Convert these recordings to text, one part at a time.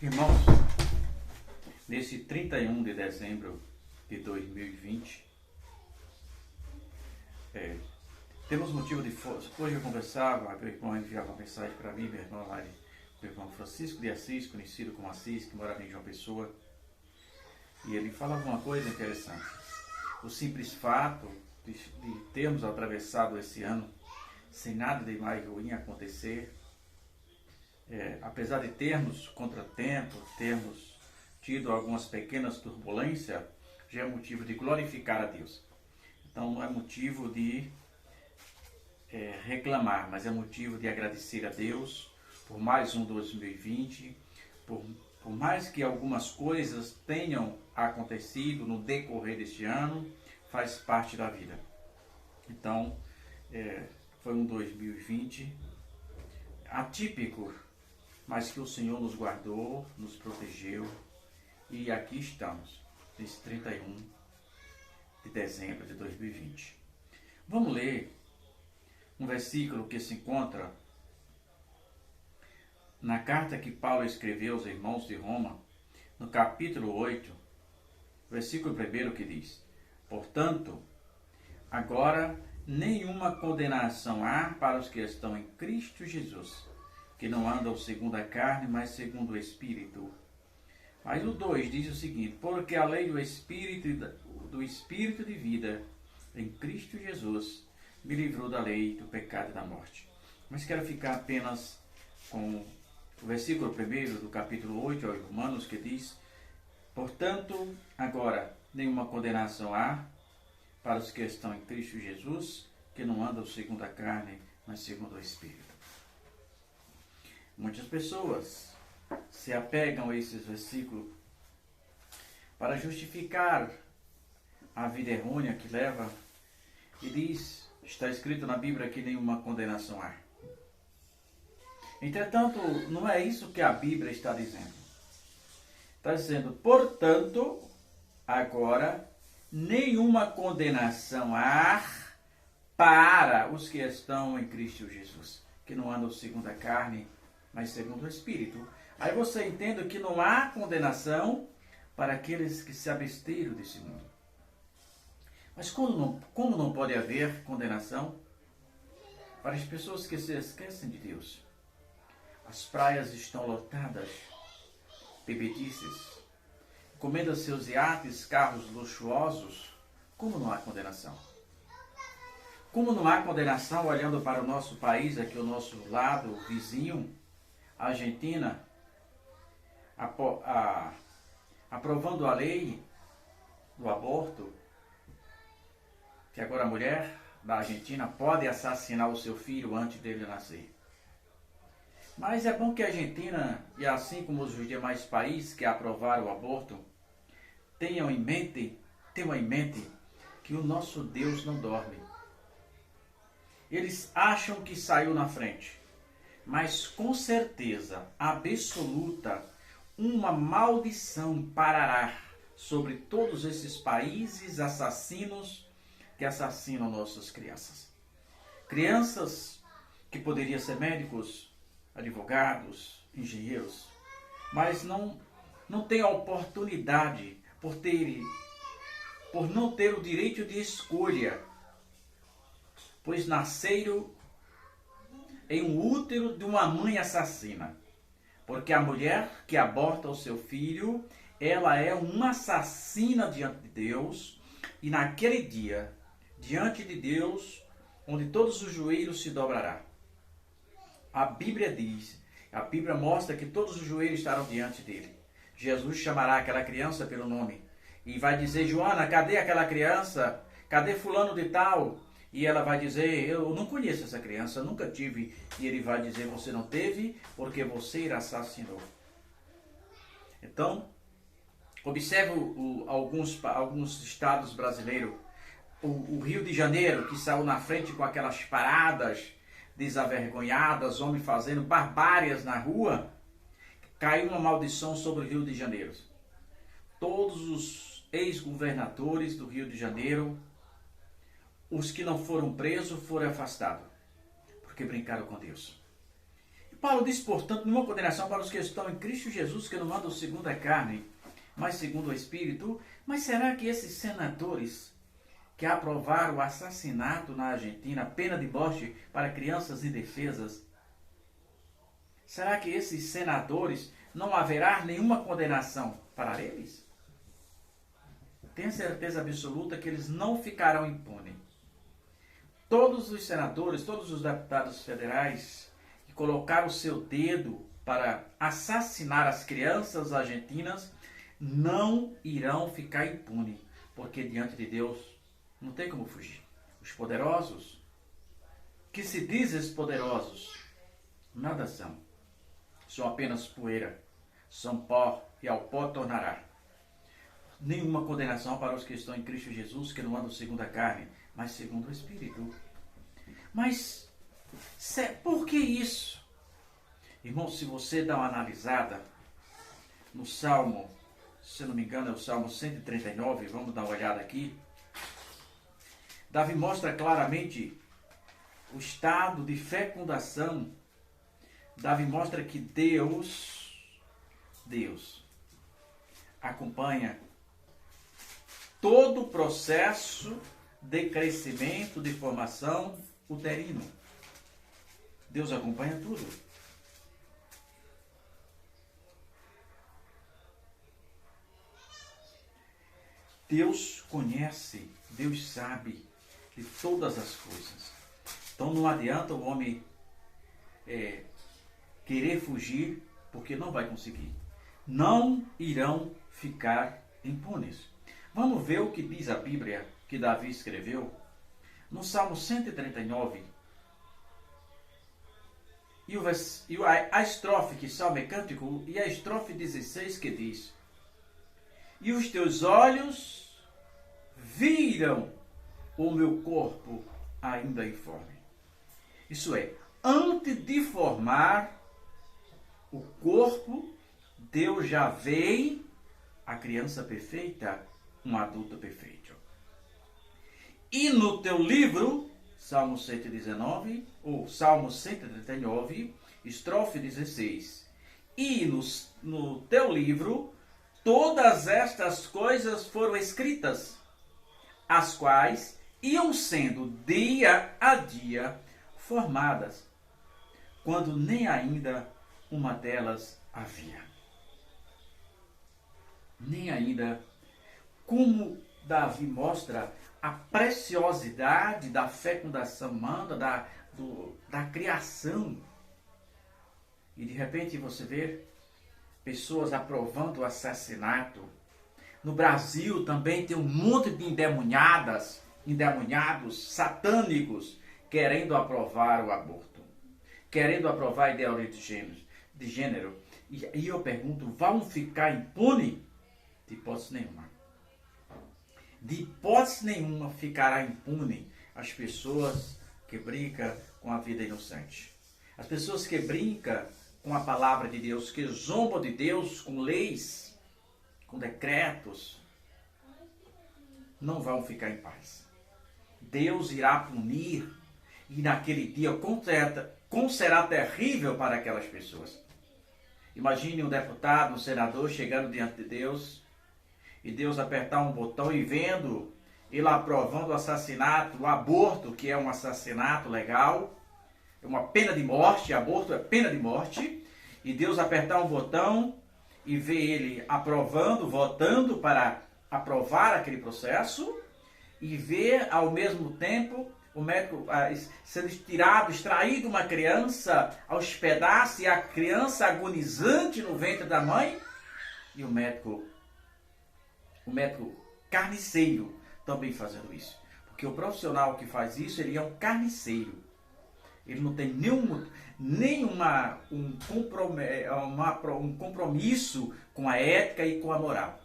Irmãos, nesse 31 de dezembro de 2020, temos motivo de força. Hoje eu conversava, meu irmão enviava uma mensagem para mim, meu irmão Francisco de Assis, conhecido como Assis, que morava em João Pessoa, e ele falava uma coisa interessante. O simples fato de termos atravessado esse ano sem nada de mais ruim acontecer, apesar de termos contratempos, termos tido algumas pequenas turbulências, já é motivo de glorificar a Deus. Então não é motivo de reclamar, mas é motivo de agradecer a Deus por mais um 2020, por mais que algumas coisas tenham acontecido no decorrer deste ano, faz parte da vida. Então, foi um 2020 atípico, mas que o Senhor nos guardou, nos protegeu, e aqui estamos, nesse 31 de dezembro de 2020. Vamos ler um versículo que se encontra na carta que Paulo escreveu aos irmãos de Roma, no capítulo 8, versículo 1, que diz: Portanto, agora nenhuma condenação há para os que estão em Cristo Jesus, que não andam segundo a carne, mas segundo o Espírito. Mas o 2 diz o seguinte: porque a lei do Espírito de vida em Cristo Jesus me livrou da lei do pecado e da morte. Mas quero ficar apenas com o versículo 1 do capítulo 8 aos Romanos, que diz: Portanto, agora nenhuma condenação há para os que estão em Cristo Jesus, que não andam segundo a carne, mas segundo o Espírito. Muitas pessoas se apegam a esses versículos para justificar a vida errônea que leva, e diz, está escrito na Bíblia que nenhuma condenação há. Entretanto, não é isso que a Bíblia está dizendo. Está dizendo, portanto, agora nenhuma condenação há para os que estão em Cristo Jesus, que não andam segundo a carne, mas segundo o Espírito. Aí você entende que não há condenação para aqueles que se absteram desse mundo. Mas como não pode haver condenação para as pessoas que se esquecem de Deus? As praias estão lotadas, bebedices, comendo seus iates, carros luxuosos. Como não há condenação? Como não há condenação olhando para o nosso país, aqui ao nosso lado, vizinho, a Argentina, aprovando a lei do aborto, que agora a mulher da Argentina pode assassinar o seu filho antes dele nascer. Mas é bom que a Argentina, e assim como os demais países que aprovaram o aborto, tenham em mente que o nosso Deus não dorme. Eles acham que saiu na frente, mas com certeza absoluta, uma maldição parará sobre todos esses países assassinos que assassinam nossas crianças. Crianças que poderiam ser médicos, advogados, engenheiros, mas não têm a oportunidade por não ter o direito de escolha, pois nasceram em um útero de uma mãe assassina. Porque a mulher que aborta o seu filho, ela é uma assassina diante de Deus, e naquele dia, diante de Deus, onde todos os joelhos se dobrarão. A Bíblia mostra que todos os joelhos estarão diante dele. Jesus chamará aquela criança pelo nome e vai dizer: Joana, cadê aquela criança? Cadê fulano de tal? E ela vai dizer: eu não conheço essa criança, nunca tive. E ele vai dizer: você não teve porque você a assassinou. Então, observe alguns estados brasileiros. O Rio de Janeiro, que saiu na frente com aquelas paradas desavergonhadas, homens fazendo barbárias na rua, caiu uma maldição sobre o Rio de Janeiro. Todos os ex-governadores do Rio de Janeiro, os que não foram presos, foram afastados, porque brincaram com Deus. E Paulo diz, portanto, nenhuma condenação para os que estão em Cristo Jesus, que não andam segundo a carne, mas segundo o Espírito. Mas será que esses senadores que aprovaram o assassinato na Argentina, pena de morte para crianças indefesas, será que esses senadores não haverá nenhuma condenação para eles? Tenho certeza absoluta que eles não ficarão impunes. Todos os senadores, todos os deputados federais que colocaram o seu dedo para assassinar as crianças argentinas não irão ficar impunes, porque diante de Deus não tem como fugir. Os poderosos, que se dizem poderosos, nada são. São apenas poeira, são pó e ao pó tornará. Nenhuma condenação para os que estão em Cristo Jesus, que não andam segundo a carne, mas segundo o Espírito. Mas por que isso? Irmão, se você dá uma analisada no Salmo, se não me engano é o Salmo 139, vamos dar uma olhada aqui. Davi mostra claramente o estado de fecundação. Davi mostra que Deus acompanha todo o processo de crescimento, de formação uterino. Deus acompanha tudo. Deus conhece, Deus sabe de todas as coisas. Então não adianta o homem querer fugir, porque não vai conseguir. Não irão ficar impunes. Vamos ver o que diz a Bíblia que Davi escreveu no Salmo 139. E a estrofe que Salmo é cântico, e a estrofe 16 que diz: e os teus olhos viram o meu corpo ainda informe. Isso é, antes de formar o corpo, Deus já vê a criança perfeita, um adulto perfeito. E no teu livro, Salmo 119, ou Salmo 139, estrofe 16, e no teu livro, todas estas coisas foram escritas, as quais iam sendo dia a dia formadas, quando nem ainda uma delas havia. Nem ainda. Como Davi mostra a preciosidade da fecundação humana, da criação. E de repente você vê pessoas aprovando o assassinato. No Brasil também tem um monte de endemoniados, satânicos, querendo aprovar o aborto, querendo aprovar a ideologia de gênero. E eu pergunto, vão ficar impunes? De hipótese nenhuma. De hipótese nenhuma ficará impune as pessoas que brincam com a vida inocente. As pessoas que brincam com a palavra de Deus, que zombam de Deus com leis, com decretos, não vão ficar em paz. Deus irá punir, e naquele dia como será terrível para aquelas pessoas. Imagine um deputado, um senador chegando diante de Deus, e Deus apertar um botão e vendo ele aprovando o assassinato, o aborto, que é um assassinato legal, é uma pena de morte, aborto é pena de morte, e Deus apertar um botão e ver ele aprovando, votando para aprovar aquele processo, e ver ao mesmo tempo o médico sendo extraído uma criança aos pedaços, e a criança agonizante no ventre da mãe, e o médico carniceiro também fazendo isso. Porque o profissional que faz isso, ele é um carniceiro. Ele não tem um compromisso com a ética e com a moral.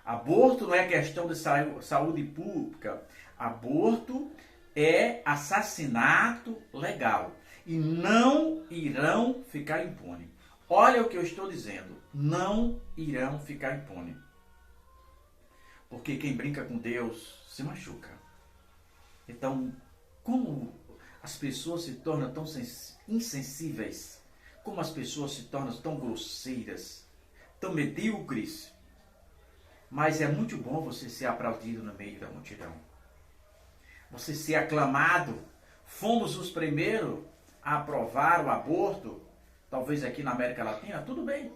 Aborto não é questão de saúde pública. Aborto é assassinato legal. E não irão ficar impunes. Olha o que eu estou dizendo. Não irão ficar impunes. Porque quem brinca com Deus se machuca. Então, como as pessoas se tornam tão insensíveis Como as pessoas se tornam tão grosseiras, tão medíocres. Mas é muito bom você ser aplaudido no meio da multidão. Você ser aclamado. Fomos os primeiros a aprovar o aborto. Talvez aqui na América Latina, tudo bem.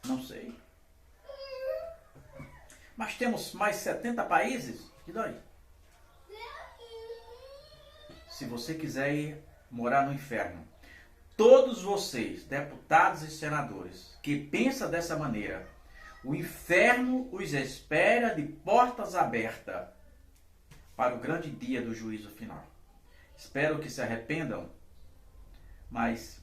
Não sei. Mas temos mais 70 países. E daí? Se você quiser ir morar no inferno, todos vocês, deputados e senadores, que pensam dessa maneira, o inferno os espera de portas abertas para o grande dia do juízo final. Espero que se arrependam, mas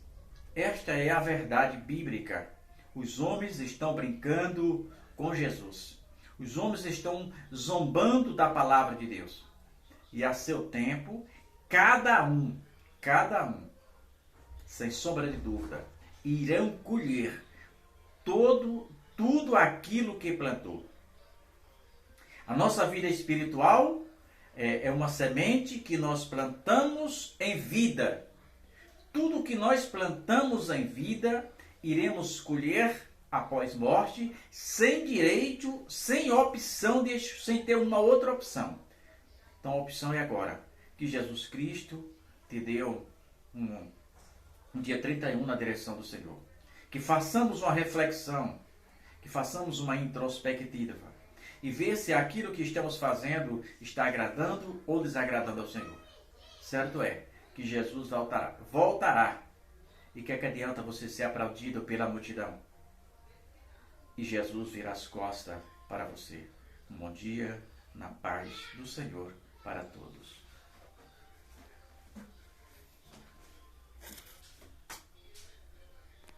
esta é a verdade bíblica. Os homens estão brincando com Jesus. Os homens estão zombando da palavra de Deus. E a seu tempo, cada um, sem sombra de dúvida, irão colher tudo aquilo que plantou. A nossa vida espiritual é uma semente que nós plantamos em vida. Tudo que nós plantamos em vida, iremos colher após morte, sem direito, sem opção, sem ter uma outra opção. Então a opção é agora, que Jesus Cristo te deu um dia 31 na direção do Senhor. Que façamos uma reflexão, que façamos uma introspectiva e ver se aquilo que estamos fazendo está agradando ou desagradando ao Senhor. Certo é que Jesus voltará. E que adianta você ser aplaudido pela multidão? E Jesus virá as costas para você. Um bom dia, na paz do Senhor para todos.